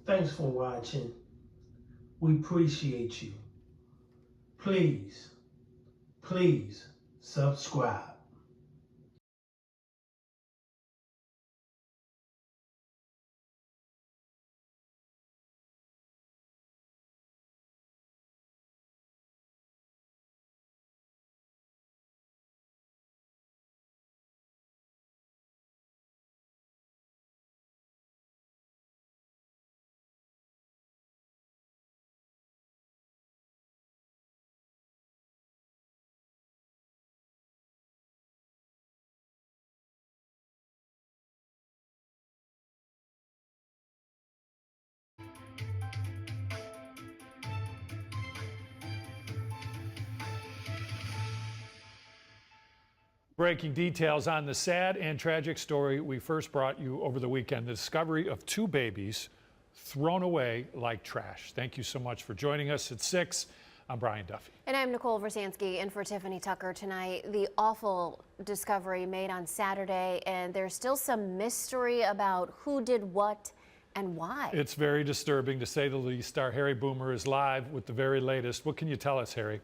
Thanks for watching. We appreciate you. Please, please subscribe. Breaking details on the sad and tragic story we first brought you over the weekend, the discovery of two babies thrown away like trash. Thank you so much for joining us at 6. I'm Brian Duffy. And I'm Nicole Versansky in for Tiffany Tucker tonight. The awful discovery made on Saturday, and there's still some mystery about who did what and why. It's very disturbing, to say the least. Our Harry Boomer is live with the very latest. What can you tell us, Harry?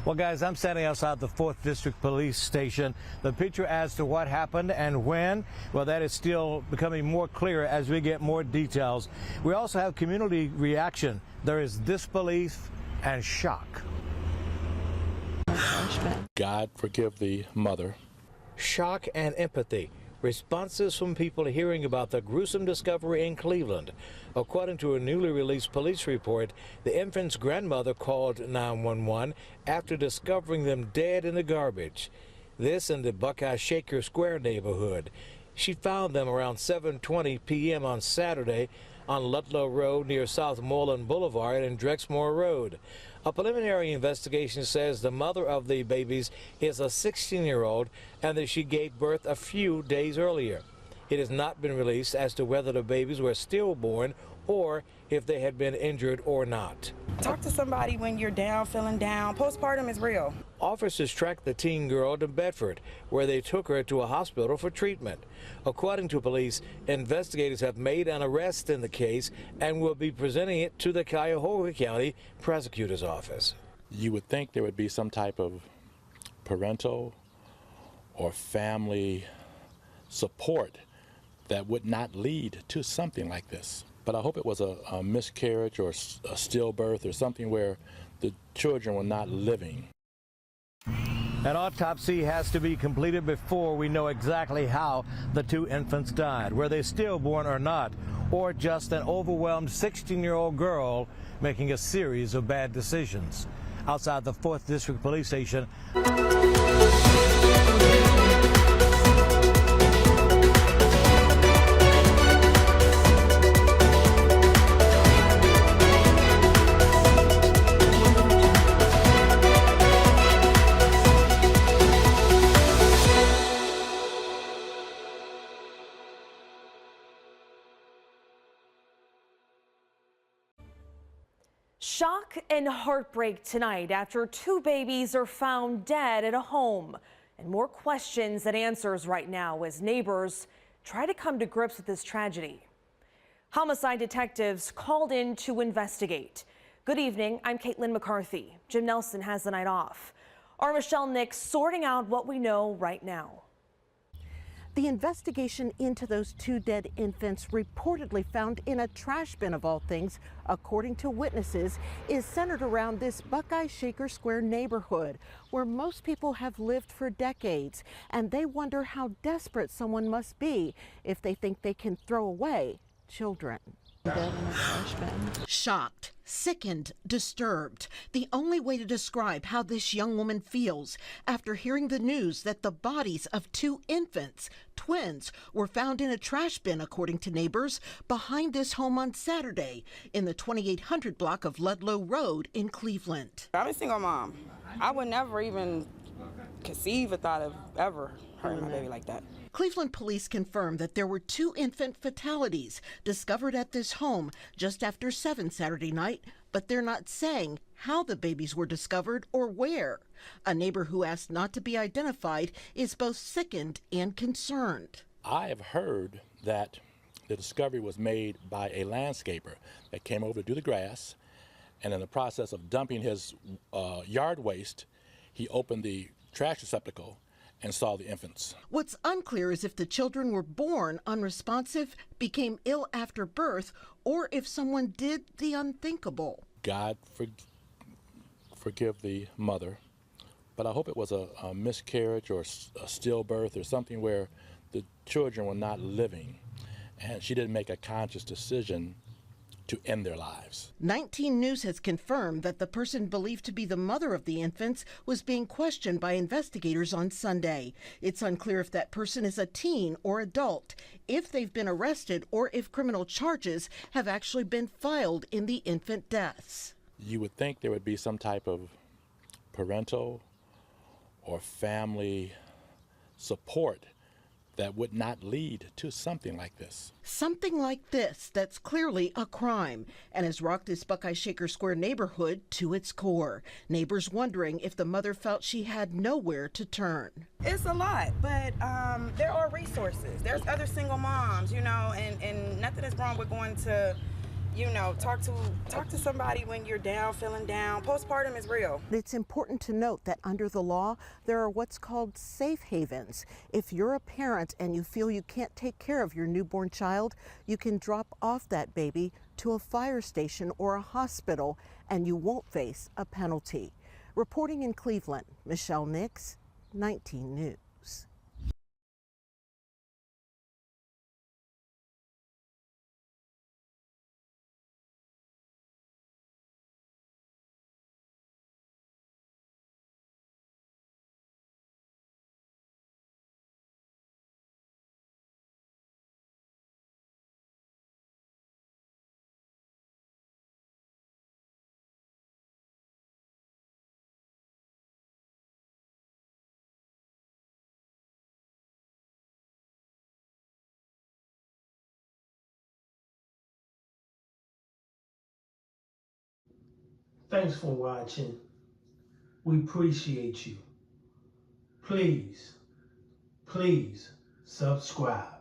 Well, guys, I'm standing outside the 4th District Police Station. The picture as to what happened and when, well, that is still becoming more clear as we get more details. We also have community reaction. There is disbelief and shock. God forgive the mother. Shock and empathy. Responses from people hearing about the gruesome discovery in Cleveland. According to a newly released police report, the infant's grandmother called 911 after discovering them dead in the garbage. This in the Buckeye Shaker Square neighborhood. She found them around 7:20 p.m. on Saturday on Ludlow Road near Southmoreland Boulevard and Drexmore Road. A preliminary investigation says the mother of the babies is a 16-year-old and that she gave birth a few days earlier. It has not been released as to whether the babies were stillborn or if they had been injured or not. Talk to somebody when you're down, feeling down. Postpartum is real. Officers tracked the teen girl to Bedford, where they took her to a hospital for treatment. According to police, investigators have made an arrest in the case and will be presenting it to the Cuyahoga County Prosecutor's Office. You would think there would be some type of parental or family support that would not lead to something like this. But I hope it was a miscarriage or a stillbirth or something where the children were not living. An autopsy has to be completed before we know exactly how the two infants died, were they stillborn or not, or just an overwhelmed 16-year-old girl making a series of bad decisions. Outside the 4th District Police Station. Shock and heartbreak tonight after two babies are found dead at a home. And more questions than answers right now as neighbors try to come to grips with this tragedy. Homicide detectives called in to investigate. Good evening, I'm Caitlin McCarthy. Jim Nelson has the night off. Our Michelle Nix sorting out what we know right now. The investigation into those two dead infants, reportedly found in a trash bin of all things, according to witnesses, is centered around this Buckeye Shaker Square neighborhood, where most people have lived for decades, and they wonder how desperate someone must be if they think they can throw away children. Shocked, sickened, disturbed. The only way to describe how this young woman feels after hearing the news that the bodies of two infants, twins, were found in a trash bin, according to neighbors, behind this home on Saturday in the 2800 block of Ludlow Road in Cleveland. I'm a single mom. I would never even conceive a thought of ever hurting my baby like that. Cleveland police confirmed that there were two infant fatalities discovered at this home just after 7 Saturday night, but they're not saying how the babies were discovered or where. A neighbor who asked not to be identified is both sickened and concerned. I have heard that The discovery was made by a landscaper that came over to do the grass, and in the process of dumping his yard waste, he opened the trash receptacle and saw the infants. What's unclear is if the children were born unresponsive, became ill after birth, or if someone did the unthinkable. God forgive the mother, but I hope it was a miscarriage or a stillbirth or something where the children were not living, and she didn't make a conscious decision to end their lives. 19 News has confirmed that the person believed to be the mother of the infants was being questioned by investigators on Sunday. It's unclear if that person is a teen or adult, if they've been arrested, or if criminal charges have actually been filed in the infant deaths. You would think there would be some type of parental or family support that would not lead to something like this. Something like this that's clearly a crime and has rocked this Buckeye Shaker Square neighborhood to its core. Neighbors wondering if the mother felt she had nowhere to turn. It's a lot, but there are resources. There's other single moms, you know, and nothing is wrong with going to, you know, talk to somebody when you're down, feeling down. Postpartum is real. It's important to note that under the law, there are what's called safe havens. If you're a parent and you feel you can't take care of your newborn child, you can drop off that baby to a fire station or a hospital, and you won't face a penalty. Reporting in Cleveland, Michelle Nix, 19 News. Thanks for watching. We appreciate you. Please subscribe.